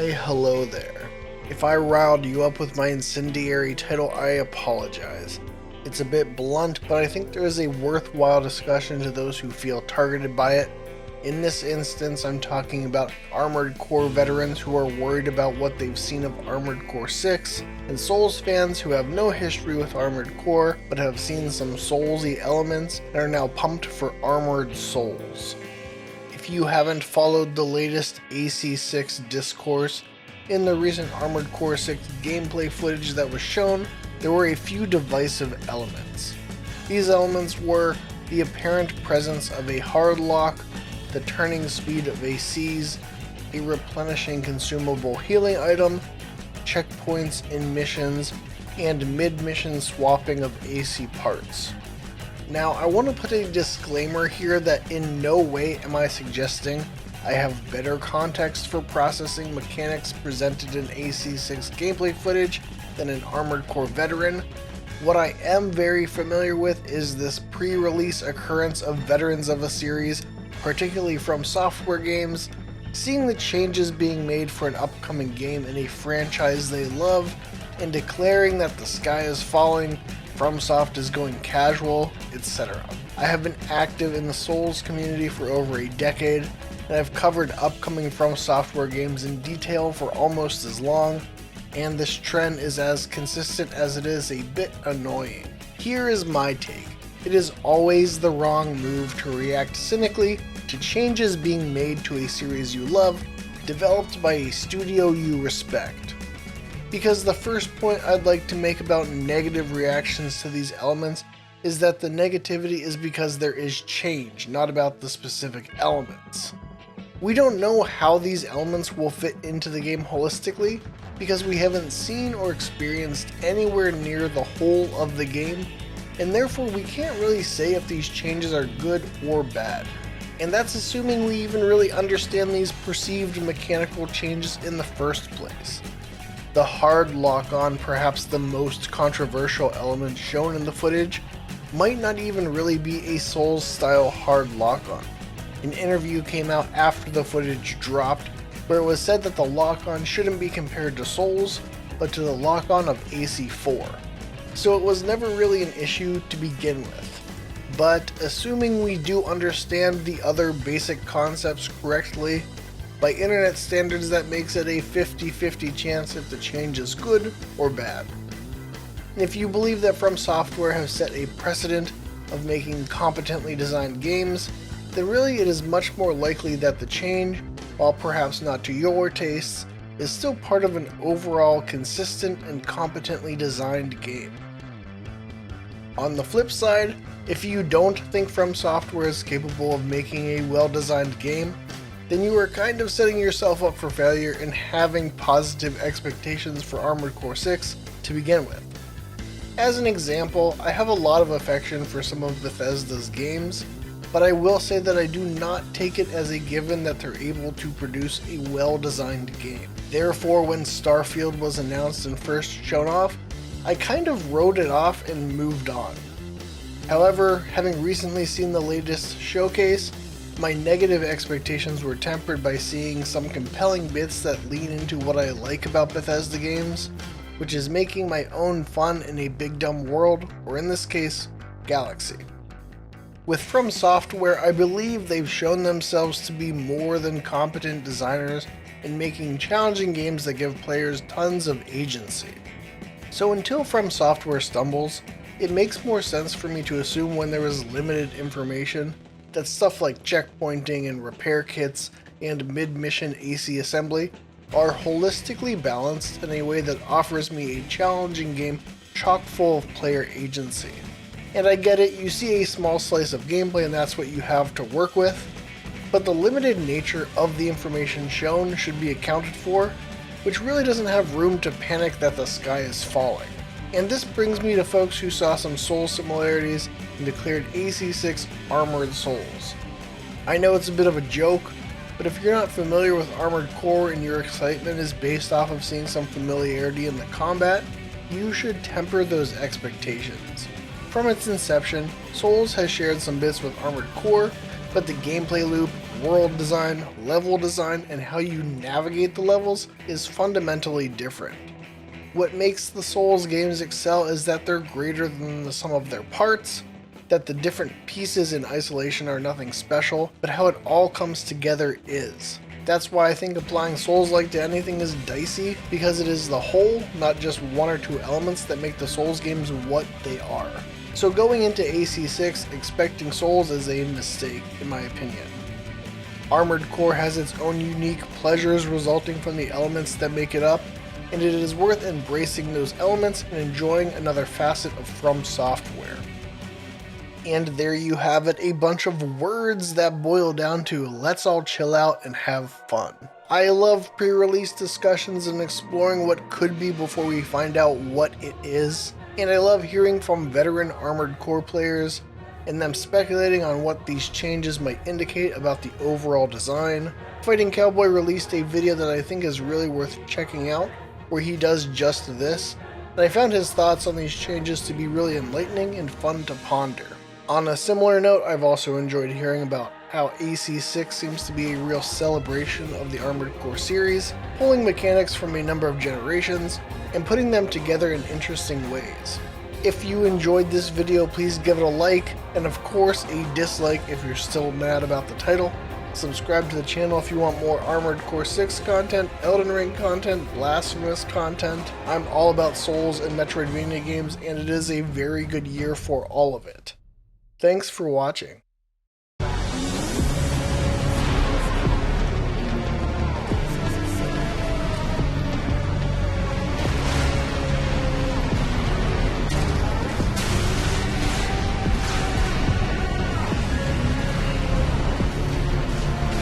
Why, hello there. If I riled you up with my incendiary title, I apologize. It's a bit blunt, but I think there is a worthwhile discussion to those who feel targeted by it. In this instance, I'm talking about Armored Core veterans who are worried about what they've seen of Armored Core 6, and Souls fans who have no history with Armored Core, but have seen some Soulsy elements and are now pumped for Armored Souls. If you haven't followed the latest AC6 discourse, in the recent Armored Core 6 gameplay footage that was shown, there were a few divisive elements. These elements were the apparent presence of a hard lock, the turning speed of ACs, a replenishing consumable healing item, checkpoints in missions, and mid-mission swapping of AC parts. Now, I want to put a disclaimer here that in no way am I suggesting I have better context for processing mechanics presented in AC6 gameplay footage than an Armored Core veteran. What I am very familiar with is this pre-release occurrence of veterans of a series, particularly from software games, seeing the changes being made for an upcoming game in a franchise they love, and declaring that the sky is falling, FromSoft is going casual, etc. I have been active in the Souls community for over a decade, and I've covered upcoming From Software games in detail for almost as long, and this trend is as consistent as it is a bit annoying. Here is my take. It is always the wrong move to react cynically to changes being made to a series you love, developed by a studio you respect. Because the first point I'd like to make about negative reactions to these elements is that the negativity is because there is change, not about the specific elements. We don't know how these elements will fit into the game holistically because we haven't seen or experienced anywhere near the whole of the game, and therefore we can't really say if these changes are good or bad. And that's assuming we even really understand these perceived mechanical changes in the first place. The hard lock-on, perhaps the most controversial element shown in the footage, might not even really be a Souls-style hard lock-on. An interview came out after the footage dropped, where it was said that the lock-on shouldn't be compared to Souls, but to the lock-on of AC4. So it was never really an issue to begin with. But assuming we do understand the other basic concepts correctly, by internet standards that makes it a 50-50 chance if the change is good or bad. And if you believe that From Software have set a precedent of making competently designed games, then really it is much more likely that the change, while perhaps not to your tastes, is still part of an overall consistent and competently designed game. On the flip side, if you don't think From Software is capable of making a well-designed game, then you are kind of setting yourself up for failure in having positive expectations for Armored Core 6 to begin with. As an example, I have a lot of affection for some of Bethesda's games, but I will say that I do not take it as a given that they're able to produce a well-designed game. Therefore, when Starfield was announced and first shown off, I kind of wrote it off and moved on. However, having recently seen the latest showcase, my negative expectations were tempered by seeing some compelling bits that lean into what I like about Bethesda games, which is making my own fun in a big dumb world, or in this case, galaxy. With From Software, I believe they've shown themselves to be more than competent designers in making challenging games that give players tons of agency. So until From Software stumbles, it makes more sense for me to assume when there is limited information that stuff like checkpointing and repair kits and mid-mission AC assembly are holistically balanced in a way that offers me a challenging game chock full of player agency. And I get it, you see a small slice of gameplay and that's what you have to work with, but the limited nature of the information shown should be accounted for, which really doesn't have room to panic that the sky is falling. And this brings me to folks who saw some Souls similarities and declared AC6 Armored Souls. I know it's a bit of a joke, but if you're not familiar with Armored Core and your excitement is based off of seeing some familiarity in the combat, you should temper those expectations. From its inception, Souls has shared some bits with Armored Core, but the gameplay loop, world design, level design, and how you navigate the levels is fundamentally different. What makes the Souls games excel is that they're greater than the sum of their parts, that the different pieces in isolation are nothing special, but how it all comes together is. That's why I think applying Souls-like to anything is dicey, because it is the whole, not just one or two elements that make the Souls games what they are. So going into AC6 expecting Souls is a mistake, in my opinion. Armored Core has its own unique pleasures resulting from the elements that make it up, and it is worth embracing those elements and enjoying another facet of From Software. And there you have it, a bunch of words that boil down to let's all chill out and have fun. I love pre-release discussions and exploring what could be before we find out what it is, and I love hearing from veteran Armored Core players and them speculating on what these changes might indicate about the overall design. Fighting Cowboy released a video that I think is really worth checking out, where he does just this, and I found his thoughts on these changes to be really enlightening and fun to ponder. On a similar note, I've also enjoyed hearing about how AC6 seems to be a real celebration of the Armored Core series, pulling mechanics from a number of generations and putting them together in interesting ways. If you enjoyed this video, please give it a like, and of course a dislike if you're still mad about the title. Subscribe to the channel if you want more Armored Core 6 content, Elden Ring content, Blasphemous content. I'm all about Souls and Metroidvania games, and it is a very good year for all of it. Thanks for watching.